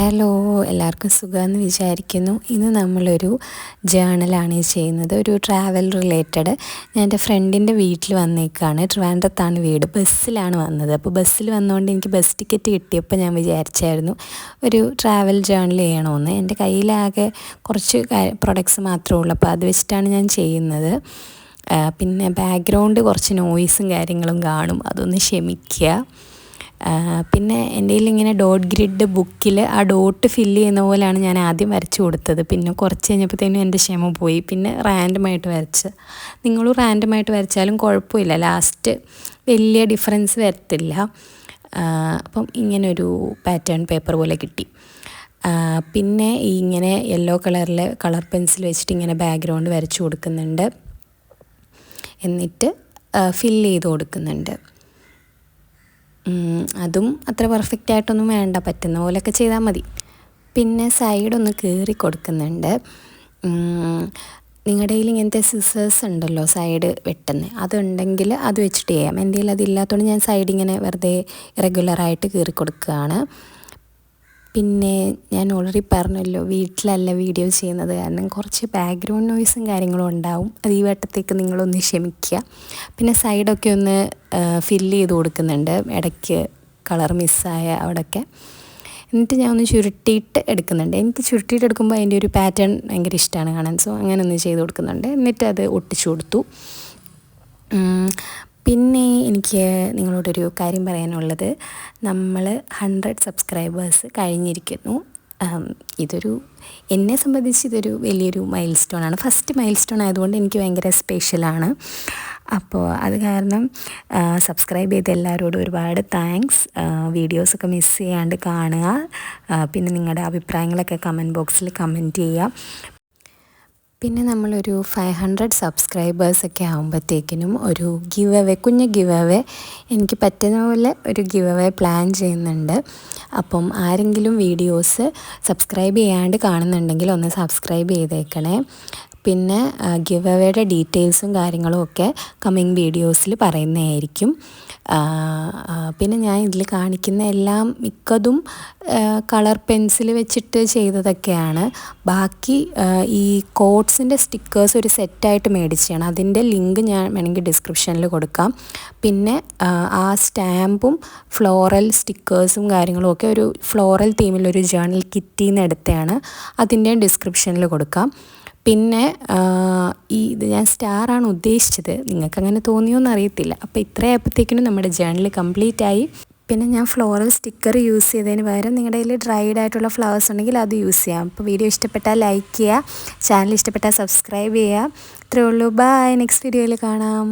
Hello, എല്ലാവർക്കും സുഖമെന്ന് വിചാരിക്കുന്നു. ഇന്ന് നമ്മളൊരു ജേണലാണ് ചെയ്യുന്നത്, ഒരു ട്രാവൽ റിലേറ്റഡ്. ഞാൻ എൻ്റെ ഫ്രണ്ടിൻ്റെ വീട്ടിൽ വന്നേക്കാണ്. ട്രിവാൻഡ്രത്താണ് വീട്. ബസ്സിലാണ് വന്നത്. അപ്പോൾ ബസ്സിൽ വന്നുകൊണ്ട് എനിക്ക് ബസ് ടിക്കറ്റ് കിട്ടിയപ്പോൾ ഞാൻ വിചാരിച്ചായിരുന്നു ഒരു ട്രാവൽ ജേണൽ ചെയ്യണമെന്ന്. എൻ്റെ കയ്യിലാകെ കുറച്ച് പ്രൊഡക്ട്സ് മാത്രമേ ഉള്ളൂ, അപ്പോൾ അത് വെച്ചിട്ടാണ് ഞാൻ ചെയ്യുന്നത്. പിന്നെ ബാക്ക്ഗ്രൗണ്ട് കുറച്ച് നോയ്സും കാര്യങ്ങളും കാണും, അതൊന്ന് ക്ഷമിക്കുക. പിന്നെ എൻ്റെ ഇങ്ങനെ ഡോട്ട് ഗ്രിഡ് ബുക്കിൽ ആ ഡോട്ട് ഫില്ല് ചെയ്യുന്ന പോലെയാണ് ഞാൻ ആദ്യം വരച്ച് കൊടുത്തത്. പിന്നെ കുറച്ച് കഴിഞ്ഞപ്പോഴത്തേനും എൻ്റെ ക്ഷമ പോയി. പിന്നെ റാൻഡമായിട്ട് വരച്ച്. നിങ്ങളും റാൻഡമായിട്ട് വരച്ചാലും കുഴപ്പമില്ല, ലാസ്റ്റ് വലിയ ഡിഫറൻസ് വരത്തില്ല. അപ്പം ഇങ്ങനൊരു പാറ്റേൺ പേപ്പർ പോലെ കിട്ടി. പിന്നെ ഇങ്ങനെ യെല്ലോ കളറിൽ കളർ പെൻസിൽ വെച്ചിട്ട് ഇങ്ങനെ ബാക്ക്ഗ്രൗണ്ട് വരച്ച് കൊടുക്കുന്നുണ്ട്, എന്നിട്ട് ഫില്ല് ചെയ്ത് കൊടുക്കുന്നുണ്ട്. അതും അത്ര പെർഫെക്റ്റ് ആയിട്ടൊന്നും വേണ്ട, പറ്റുന്ന പോലെയൊക്കെ ചെയ്താൽ മതി. പിന്നെ സൈഡൊന്ന് കീറി കൊടുക്കുന്നുണ്ട്. നിങ്ങളുടെ കയ്യിൽ ഇങ്ങനത്തെ സിസേഴ്സ് ഉണ്ടല്ലോ സൈഡ് വെട്ടുന്നത്, അതുണ്ടെങ്കിൽ അത് വെച്ചിട്ട് ചെയ്യാം. എൻ്റെ കയ്യിൽ അതില്ലാത്തതുകൊണ്ട് ഞാൻ സൈഡ് ഇങ്ങനെ വെറുതെ റെഗുലറായിട്ട് കീറി കൊടുക്കുകയാണ്. പിന്നെ ഞാൻ ഓൾറെഡി പറഞ്ഞല്ലോ, വീട്ടിലല്ല വീഡിയോ ചെയ്യുന്നത്, കാരണം കുറച്ച് ബാക്ക്ഗ്രൗണ്ട് നോയ്സും കാര്യങ്ങളും ഉണ്ടാവും. അത് ഈ വട്ടത്തേക്ക് നിങ്ങളൊന്ന് ക്ഷമിക്കുക. പിന്നെ സൈഡൊക്കെ ഒന്ന് ഫില്ല് ചെയ്ത് കൊടുക്കുന്നുണ്ട്, ഇടയ്ക്ക് കളർ മിസ്സായ അവിടെയൊക്കെ. എന്നിട്ട് ഞാൻ ഒന്ന് ചുരുട്ടിയിട്ട് എടുക്കുന്നുണ്ട്. എനിക്ക് ചുരുട്ടിയിട്ട് എടുക്കുമ്പോൾ അതിൻ്റെ ഒരു പാറ്റേൺ ഭയങ്കര ഇഷ്ടമാണ് കാണാൻ. സോ അങ്ങനെ ഒന്ന് ചെയ്ത് കൊടുക്കുന്നുണ്ട്. എന്നിട്ട് അത് ഒട്ടിച്ചു കൊടുത്തു. പിന്നെ എനിക്ക് നിങ്ങളോടൊരു കാര്യം പറയാനുള്ളത്, നമ്മൾ 100 സബ്സ്ക്രൈബേഴ്സ് കഴിഞ്ഞിരിക്കുന്നു. എന്നെ സംബന്ധിച്ച് ഇതൊരു വലിയൊരു മൈൽ സ്റ്റോണാണ്. ഫസ്റ്റ് മൈൽ സ്റ്റോൺ ആയതുകൊണ്ട് എനിക്ക് ഭയങ്കര സ്പെഷ്യലാണ്. അപ്പോൾ അത് കാരണം സബ്സ്ക്രൈബ് ചെയ്ത എല്ലാവരോടും ഒരുപാട് താങ്ക്സ്. വീഡിയോസൊക്കെ മിസ് ചെയ്യാണ്ട് കാണുക. പിന്നെ നിങ്ങളുടെ അഭിപ്രായങ്ങളൊക്കെ കമൻറ്റ് ബോക്സിൽ കമൻറ്റ് ചെയ്യുക. പിന്നെ നമ്മളൊരു 500 സബ്സ്ക്രൈബേഴ്സൊക്കെ ആകുമ്പോഴത്തേക്കിനും ഒരു കുഞ്ഞ് ഗിവ് അവേ എനിക്ക് പറ്റുന്ന പോലെ ഒരു ഗിവ് അവേ പ്ലാൻ ചെയ്യുന്നുണ്ട്. അപ്പം ആരെങ്കിലും വീഡിയോസ് സബ്സ്ക്രൈബ് ചെയ്യാണ്ട് കാണുന്നുണ്ടെങ്കിൽ ഒന്ന് സബ്സ്ക്രൈബ് ചെയ്തേക്കണേ. പിന്നെ ഗിവ് അവേയുടെ ഡീറ്റെയിൽസും കാര്യങ്ങളും ഒക്കെ കമ്മിങ് വീഡിയോസിൽ പറയുന്നതായിരിക്കും. പിന്നെ ഞാൻ ഇതിൽ കാണിക്കുന്ന എല്ലാം മിക്കതും കളർ പെൻസിൽ വെച്ചിട്ട് ചെയ്തതൊക്കെയാണ്. ബാക്കി ഈ കോട്ട്സിൻ്റെ സ്റ്റിക്കേഴ്സ് ഒരു സെറ്റായിട്ട് മേടിച്ചാണ്. അതിൻ്റെ ലിങ്ക് ഞാൻ വേണമെങ്കിൽ ഡിസ്ക്രിപ്ഷനിൽ കൊടുക്കാം. പിന്നെ ആ സ്റ്റാമ്പും ഫ്ലോറൽ സ്റ്റിക്കേഴ്സും കാര്യങ്ങളും ഒക്കെ ഒരു ഫ്ലോറൽ തീമിലൊരു ജേണൽ കിറ്റിൽ നിന്ന് എടുത്തതാണ്, അതിൻ്റെയും ഡിസ്ക്രിപ്ഷനിൽ കൊടുക്കാം. പിന്നെ ഇത് ഞാൻ സ്റ്റാറാണ് ഉദ്ദേശിച്ചത്, നിങ്ങൾക്കങ്ങനെ തോന്നിയോന്ന് അറിയത്തില്ല. അപ്പോൾ ഇത്രയായപ്പോഴത്തേക്കിനും നമ്മുടെ ജേണൽ കംപ്ലീറ്റ് ആയി. പിന്നെ ഞാൻ ഫ്ലോറൽ സ്റ്റിക്കർ യൂസ് ചെയ്തതിന് പകരം നിങ്ങളുടെ കയ്യിൽ ഡ്രൈഡ് ആയിട്ടുള്ള ഫ്ലവേഴ്സ് ഉണ്ടെങ്കിൽ അത് യൂസ് ചെയ്യാം. അപ്പോൾ വീഡിയോ ഇഷ്ടപ്പെട്ടാൽ ലൈക്ക് ചെയ്യുക, ചാനൽ ഇഷ്ടപ്പെട്ടാൽ സബ്സ്ക്രൈബ് ചെയ്യുക. ഇത്രയേ ഉള്ളൂ. ബൈ, നെക്സ്റ്റ് വീഡിയോയിൽ കാണാം.